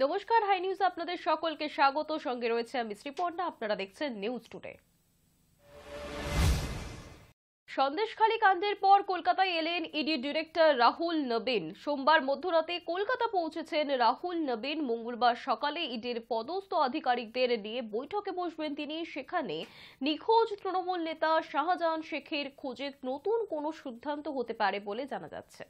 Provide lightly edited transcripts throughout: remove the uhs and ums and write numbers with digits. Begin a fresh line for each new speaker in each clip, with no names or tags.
নমস্কার, high news আপনাদের সকলকে স্বাগত। সঙ্গে রয়েছে আমি শ্রীপর্ণা। আপনারা দেখছেন নিউজ টুডে। সন্দেশখালী কাণ্ডের পর কলকাতায় এলেন ইডি ডিরেক্টর রাহুল নবীন। সোমবার মধ্যরাতে কলকাতা পৌঁছেছেন রাহুল নবীন। মঙ্গলবার সকালে ইডির পদস্থ আধিকারিকদের নিয়ে বৈঠকে বসবেন তিনি। সেখানে নিখোঁজ তৃণমূল নেতা শাহজাহান শেখের খোঁজে নতুন কোনো সিদ্ধান্ত হতে পারে বলে জানা যাচ্ছে।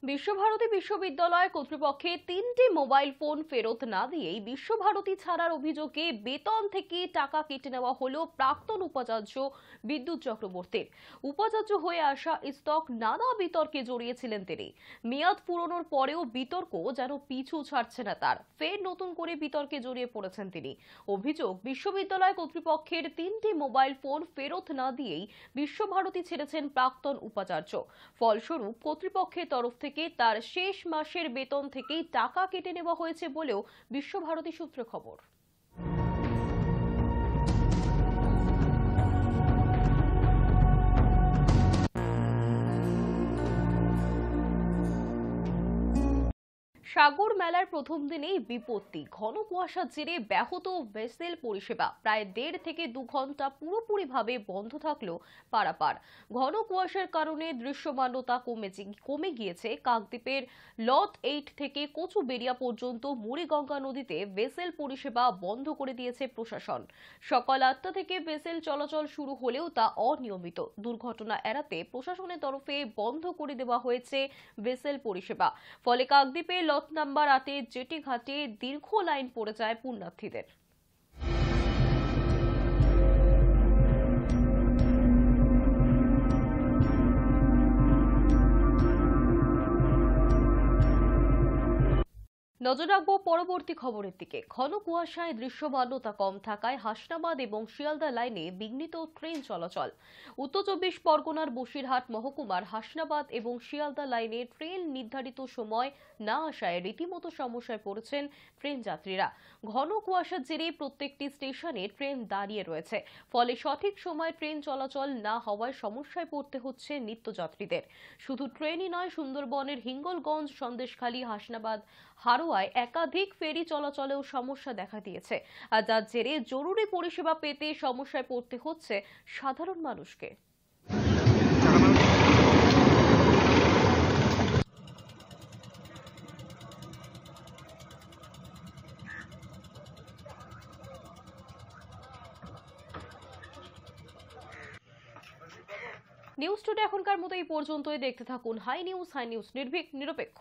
বিশ্বভারতী বিশ্ববিদ্যালয় কর্তৃপক্ষে ৩টি মোবাইল ফোন ফেরত না দিয়েই বিশ্বভারতী ছাড়ার অভিযোগে বেতন থেকে টাকা কেটে নেওয়া হলো প্রাক্তন উপাচার্য বিদ্যুৎ চক্রবর্তীর। উপাচার্য হয়ে আসা ইস্তক নানা বিতর্কে জড়িয়েছিলেন তিনি। মেয়াদ পুরনোর পরেও বিতর্ক যেন পিছু ছাড়ছে না তার। ফের নতুন করে বিতর্কে জড়িয়ে পড়েছেন তিনি। অভিযোগ, বিশ্ববিদ্যালয় কর্তৃপক্ষের 3টি মোবাইল ফোন ফেরত না দিয়েই বিশ্বভারতী ছেড়েছেন প্রাক্তন উপাচার্য। ফলস্বরূপ কর্তৃপক্ষের তরফ থেকে তার শেষ মাসের বেতন থেকেই টাকা কেটে নেওয়া হয়েছে বলেও বিশ্বভারতী সূত্রে খবর। সাগর মেলার প্রথম দিনেই বিপত্তি। ঘন কুয়াশার জেরে ব্যাহত ভেসেল পরিষেবা। প্রায় 1.5 থেকে 2 ঘন্টা পুরোপুরিভাবে বন্ধ থাকলো পারাপার। ঘন কুয়াশার কারণে দৃশ্যমানতা কমে গিয়েছে। কাকদ্বীপের লট 8 থেকে কচুবেড়িয়া পর্যন্ত মুড়িগঙ্গা নদীতে ভেসেল পরিষেবা বন্ধ করে দিয়েছে প্রশাসন। সকাল 8টা থেকে ভেসেল চলাচল শুরু হলেও তা অনিয়মিত। দুর্ঘটনা এড়াতে প্রশাসনের তরফে বন্ধ করে দেওয়া হয়েছে ভেসেল পরিষেবা। ফলে কাকদ্বীপে লট নাম্বার 8 জেটি ঘাটে দীর্ঘ লাইন পড়ে যায় পুণ্যার্থীদের। নজর রাখবো পরবর্তী খবরের দিকে। ঘন কুয়াশায় দৃশ্যমানতা কম থাকায় হাসনাবাদ এবং শিয়ালদা লাইনে বিঘ্নিত ট্রেন চলাচল। উত্তর 24 পরগনার বসিরহাট মহকুমার হাসনাবাদ এবং শিয়ালদা লাইনে ট্রেন নির্ধারিত সময় না আসায় রীতিমতো সমস্যায় পড়েছেন ট্রেন যাত্রীরা। ঘন কুয়াশার জেরে প্রত্যেকটি স্টেশনে ট্রেন দাঁড়িয়ে রয়েছে। ফলে সঠিক সময় ট্রেন চলাচল না হওয়ায় সমস্যায় পড়তে হচ্ছে নিত্যযাত্রীদের। শুধু ট্রেনই নয়, সুন্দরবনের হিঙ্গলগঞ্জ, সন্দেশখালী, হাসনাবাদ, হারোয়ায় একাধিক ফেরি চলাচলেও সমস্যা দেখা দিয়েছে। আর যার জেরে জরুরি পরিষেবা পেতে সমস্যায় পড়তে হচ্ছে সাধারণ মানুষকে। নিউজ টুডে এখনকার মতো এই পর্যন্তই। দেখতে থাকুন হাই নিউজ নির্ভীক, নিরপেক্ষ।